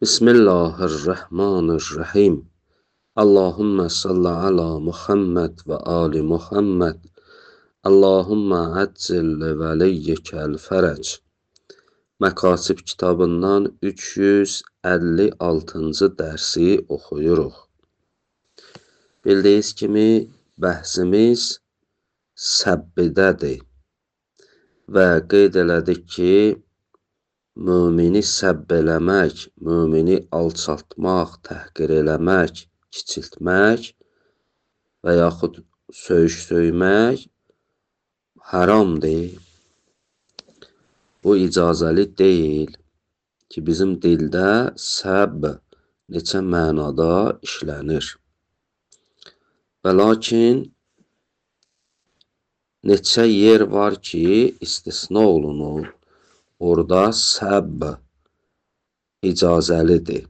Bismillahirrahmanirrahim. Allahümme salli ala Muhammed ve ali Muhammed. Allahümme əccil vəliyyəkəl fərəc. Məkasib kitabından 356-cı dərsi oxuyuruq. Bildiyiniz kimi, bəhsimiz səbbidədir və qeyd elədik ki, mümini səbb eləmək, mümini alçaltmaq, təhqir eləmək, kiçiltmək və yaxud söymək haramdır. Bu icazəli deyil ki, bizim dildə səbb neçə mənada işlənir. Və lakin neçə yer var ki, istisna olunur. Orada səbb icazəlidir.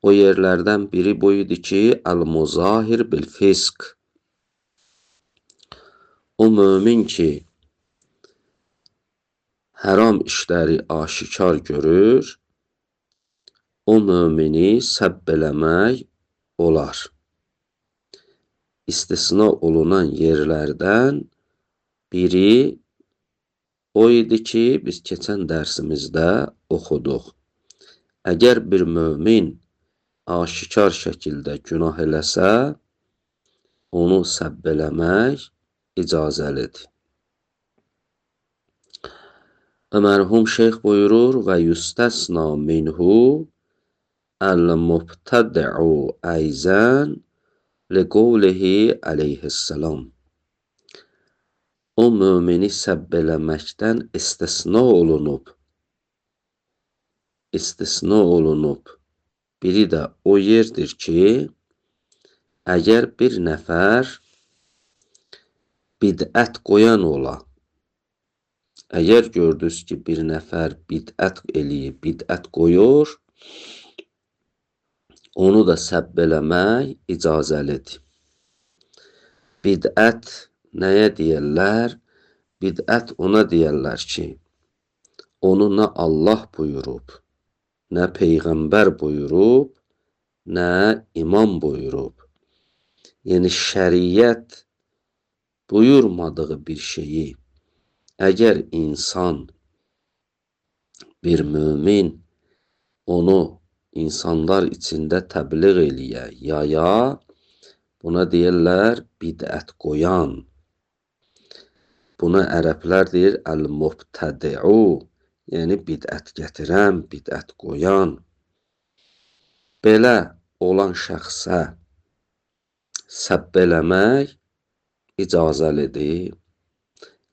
O yerlərdən biri bu idi ki, əl-muzahir bil-fisk. O mömin ki, haram işləri aşikar görür, o mömini səbb eləmək olar. İstisna olunan yerlərdən biri o idi ki, biz keçən dərsimizdə oxuduq. Əgər bir mömin aşikar şəkildə günah eləsə, onu səbb eləmək icazəlidir. Və mərhum şeyx buyurur və yüstəsna minhu əl-mubtədə'u əyzən liqovlihi aleyhissalam. O mümini səbb eləməkdən istisna olunub. Biri də o yerdir ki, əgər bir nəfər bidət qoyan ola, əgər gördünüz ki, bir nəfər bidət eləyib, bidət qoyur, onu da səbb eləmək icazəlidir. Bidət nəyə deyərlər? Bidət ona deyərlər ki, onu nə Allah buyurub, nə Peyğəmbər buyurub, nə imam buyurub. Yəni, şəriət buyurmadığı bir şeyi, əgər insan, bir mömin, onu insanlar içində təbliğ eləyə, yaya, buna deyirlər bidət qoyan. Buna ərəblər deyir əl-mubtədi'u, yəni bidət gətirən, bidət qoyan. Belə olan şəxsə səbb eləmək icazəlidir.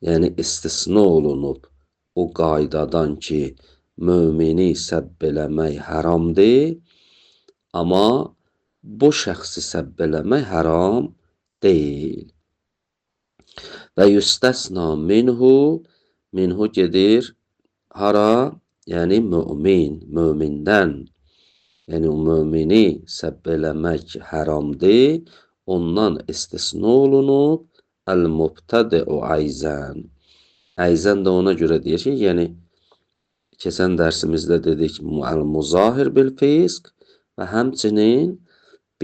Yəni, istisna olunub o qaydadan ki, mümini səbb eləmək haramdır, amma bu şəxsi səbb eləmək haram deyil. Və yüstəsna minhu gedir hara? Yəni, mömindən. Yəni, o mümini səbb eləmək haramdır, ondan istisna olunub əl-mubtədi'u əyzən. Əyzən də ona görə deyir ki, yəni, keçən dərsimizdə dedik əl-muzahir bil-fisk və həmçinin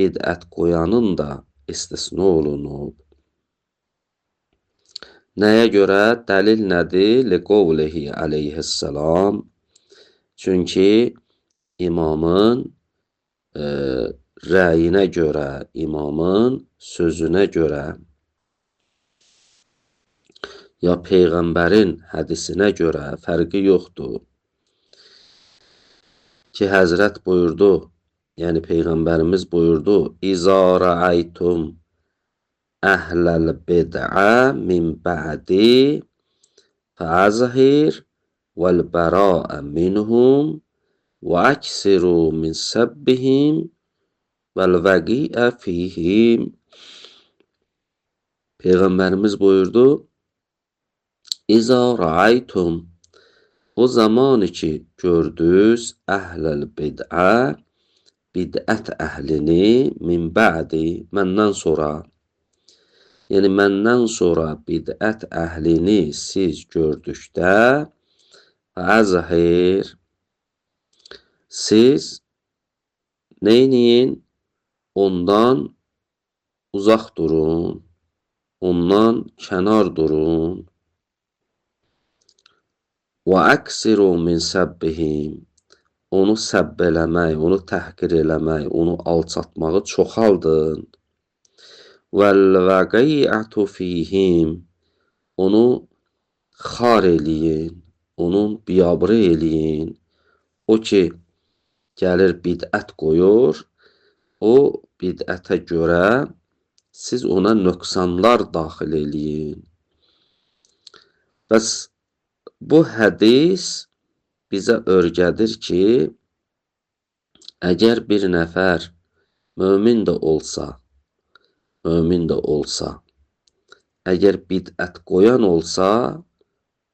bidət qoyanın da istisna olunub. Nəyə görə? Dəlil nədir? Liqovlihi aleyhissalam. Çünki imamın rəyinə görə, imamın sözünə görə, ya Peyğəmbərin hədisinə görə fərqi yoxdur. Ki, Həzrət buyurdu, yəni Peyğəmbərimiz buyurdu, İzâ rəaytum əhləl bid'ə min bə'di fəəzhir vəl-bəraə minhum və əksiru min səbbihim vəl-vəqiə fihim. Peyğəmbərimiz buyurdu, İzâ rəaytum, o zaman ki gördünüz əhləl bid'ə, bidət əhlini min bə'di, məndən sonra. Yəni, məndən sonra bidət əhlini siz gördükdə fəəzhir, Siz neyləyin? Ondan uzaq durun. Ondan kənar durun. Və əksiru min səbbihim. Onu səbb eləmək, onu təhqir eləmək, onu alçatmağı çoxaldın. Vəl-vəqiyyətu fihim. Onu xar eləyin, onun biabırı eləyin. O ki, gəlir bidət qoyur, o bidətə görə siz ona nöqsanlar daxil eləyin. Bəs bu hədis bizə öyrədir ki, əgər bir nəfər mömin də olsa, əgər bidət qoyan olsa,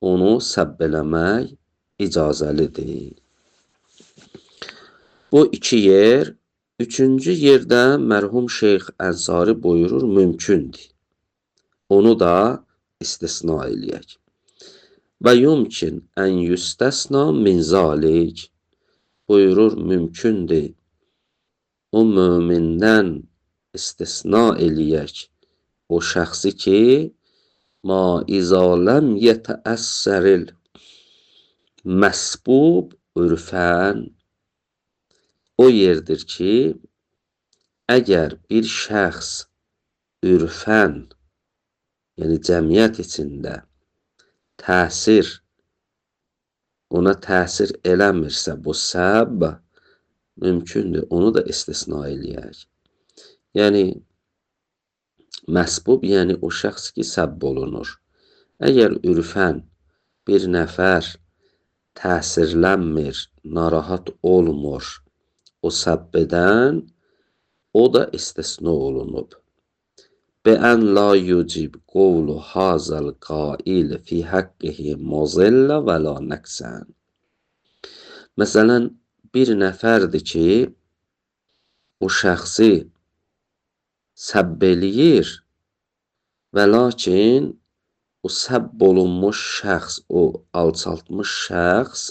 onu səbb eləmək icazəlidir. Bu iki yer. Üçüncü yerdə mərhum Şeyx Ənsari buyurur, mümkündür. Onu da istisna eləyək. Və yumkin ən yüstəsna min zalik. Buyurur, mümkündür. O mömindən istisna eləyək. O şəxsi ki, ma izaləm yətəəssəril məsbub ürfən. O yerdir ki, əgər bir şəxs ürfən, yəni cəmiyyət içində ona təsir eləmirsə bu səbb, mümkündür, onu da istisna eləyək. Yəni, məsbub, yəni o şəxs ki, səbb olunur. Əgər ürfən bir nəfər təsirlənmir, narahat olmur, o səbbədən, o da istisna olunub. Bən la yucib qovlu hazal qail fi haqqihi muzillə və la nəqsən. Məsələn, bir nəfərdir ki, o şəxsi səbb eləyir və lakin o səbb olunmuş şəxs, o alçaltmış şəxs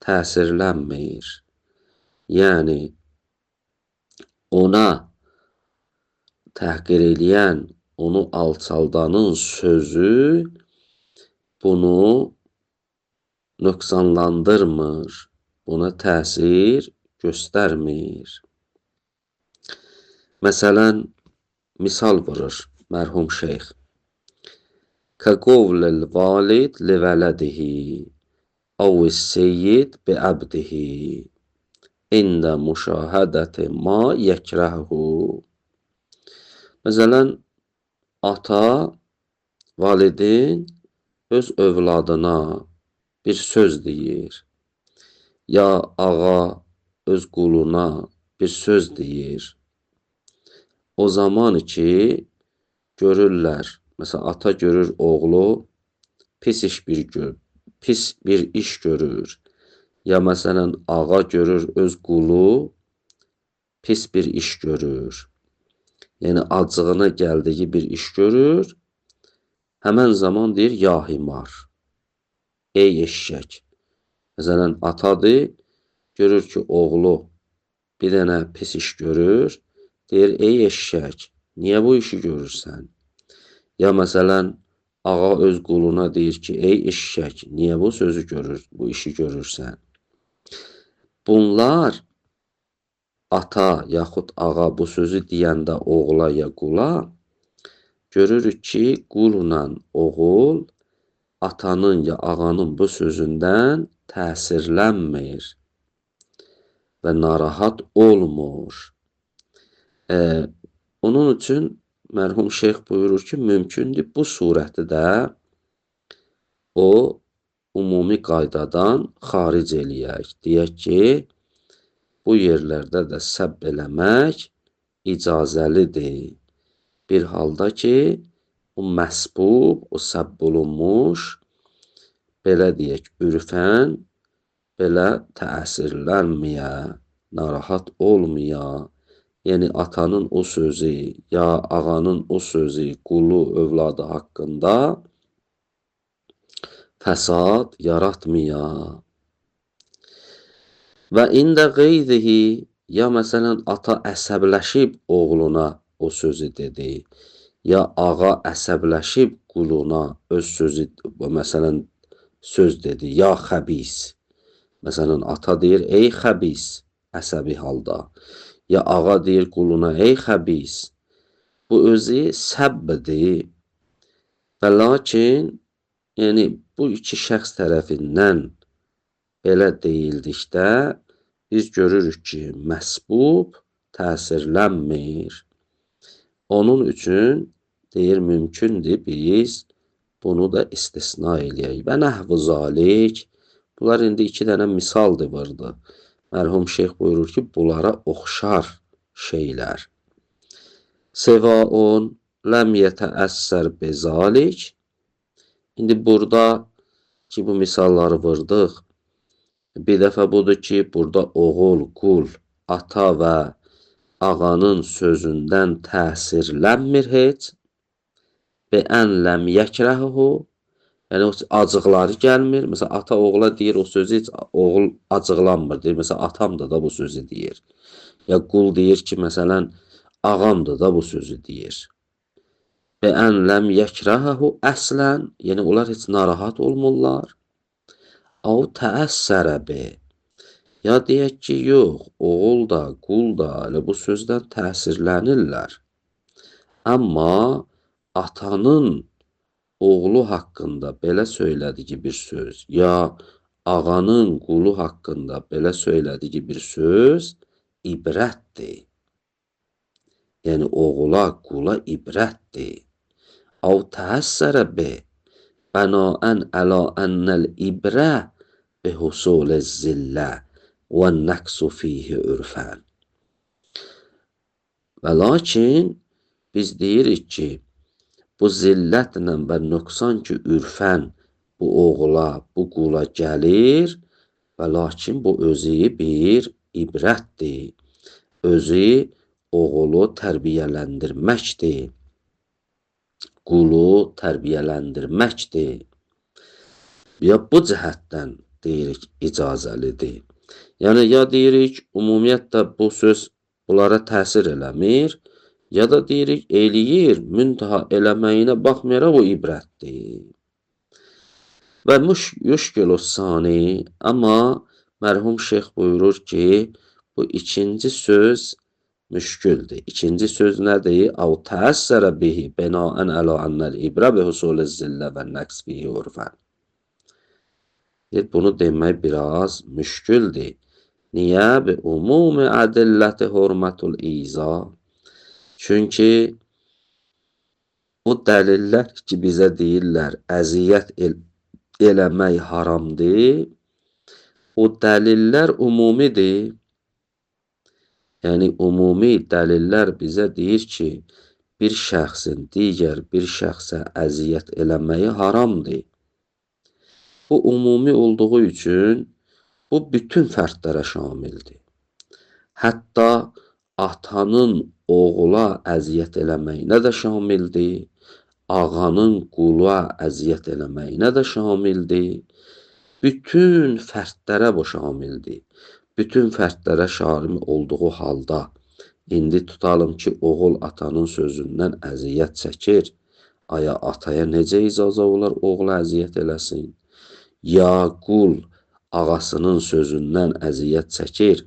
təsirlənmir. Yəni, ona təhqir eləyən, onu alçaldanın sözü bunu nöqsanlandırmır, buna təsir göstərmir. Məsələn, misal vurur mərhum şeyx. Kəqovlil valid li vələdihi, əvs-seyyid bi əbdihi, ində müşahədəti ma yəkrəhu. Məsələn, ata, validin öz övladına bir söz deyir. Ya ağa öz quluna bir söz deyir. O zaman ki, görürlər, məsələn, ata görür oğlu pis bir iş görür. Ya məsələn, ağa görür öz qulu pis bir iş görür. Yəni, acığına gəldiyi bir iş görür. Həmən zaman deyir, ya himar, ey eşşək. Məsələn, atadır, görür ki, oğlu bir dənə pis iş görür. Deyir, ey eşşək, niyə bu işi görürsən? Ya məsələn, ağa öz quluna deyir ki, ey eşşək, niyə bu işi görürsən? Bunlar ata yaxud ağa bu sözü deyəndə oğula ya qula, görürük ki, qulla oğul atanın ya ağanın bu sözündən təsirlənmir və narahat olmur. Onun üçün mərhum şeyx buyurur ki, mümkündür bu surəti də o ümumi qaydadan xaric eləyək. Deyək ki, bu yerlərdə də səbb eləmək icazəlidir. Bir halda ki, o məsbub, o səbb olunmuş, belə deyək, ürfən, belə təsirlənməyə, narahat olmaya, yəni atanın o sözü, ya ağanın o sözü qulu, övladı haqqında fəsad yaratmaya. Və ində qeydihi, ya məsələn ata əsəbləşib oğluna o sözü dedi, ya ağa əsəbləşib quluna öz sözü, məsələn söz dedi, ya xəbis. Məsələn ata deyir ey xəbis əsəbi halda, ya ağa deyir quluna ey xəbis. Bu özü səbdir. Və lakin yəni bu iki şəxs tərəfindən belə deyildikdə biz görürük ki, məsbub təsirlənmir. Onun üçün deyir mümkündür biz bunu da istisna eləyək. Və nəhvu zalik, bunlar indi iki dənə misaldır burada. Mərhum şeyx buyurur ki, bunlara oxşar şeylər. Sevaun ləm yetəəssər bezalik. İndi burada ki, bu misalları vurdıq. Bir dəfə budur ki, burada oğul, qul, ata və ağanın sözündən təsirlənmir heç. Ən ləm yəkrəhu, yəni acıqları gəlmir. Məsələn, ata oğula deyir o sözü, heç oğul acıqlanmır. Deyir, məsələn, atamdır da bu sözü deyir. Ya qul deyir ki, məsələn, ağamdır da bu sözü deyir. Ən ləm yəkrəhu əslən, yəni onlar heç narahat olmurlar. Av təəssərə bi. Ya deyək ki, yox, oğul da, qul da elə bu sözdən təsirlənirlər. Amma atanın oğlu haqqında belə söylədiyi bir söz, ya ağanın qulu haqqında belə söylədiyi bir söz ibrətdir. Yəni oğula, qula ibrətdir. Av təəssərə bi. Bənaən əla ənəl ibrə bi husul zillə və nəqsu fihi ürfən. Və lakin biz deyirik ki, bu zillətlə və nöqsan ki, ürfən bu oğula, bu qula gəlir və lakin bu özü bir ibrətdir. Özü oğulu tərbiyələndirməkdir. Qulu tərbiyələndirməkdir. Ya bu cəhətdən deyirik icazəlidir. Yəni ya deyirik ümumiyyətlə bu söz bunlara təsir eləmir, ya da deyirik eləyir, müntaha eləməyinə baxmayaraq o ibrətdir. Və müşkülü sani, amma mərhum şeyx buyurur ki, bu ikinci söz müşküldür. İkinci söz nədir? Av təəssərə bihi bənaən əla ənəl ibrə bi husul zillə və nəqs fihi urfən. Bunu demək biraz müşküldür. Niyə? Bi umumi ədilləti hurmətul iza. Çünki o dəlillər ki, bizə deyirlər, əziyyət eləmək haramdır, o dəlillər umumidir. Yəni, umumi dəlillər bizə deyir ki, bir şəxsin digər bir şəxsə əziyyət eləməyi haramdır. Bu umumi olduğu üçün bu bütün fərdlərə şamildir. Hətta atanın oğula əziyyət eləməyinə də şamildir, ağanın qula əziyyət eləməyinə də şamildir. Bütün fərdlərə bu şamildir. Bütün fərdlərə şamil olduğu halda, indi tutalım ki, oğul atanın sözündən əziyyət çəkir. Aya ataya necə icazə olar oğula əziyyət eləsin? Ya qul ağasının sözündən əziyyət çəkir.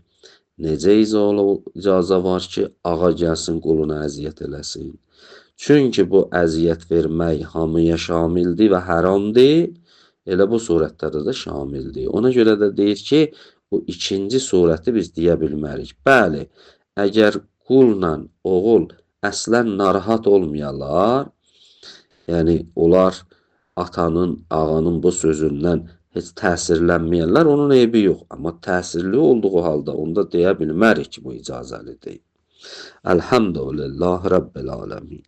Necə icazə var ki, ağa gəlsin quluna əziyyət eləsin? Çünki bu əziyyət vermək hamıya şamildir və haramdır. Elə bu surətlərdə də şamildir. Ona görə də deyir ki, bu ikinci surəti biz deyə bilmərik. Bəli, əgər qulla oğul əslən narahat olmayalar, yəni onlar atanın, ağanın bu sözündən heç təsirlənməyənlər, onun eybi yox. Amma təsirli olduğu halda onda deyə bilmərik ki, bu icazəlidir. Elhamdülillah Rabbil aləmin.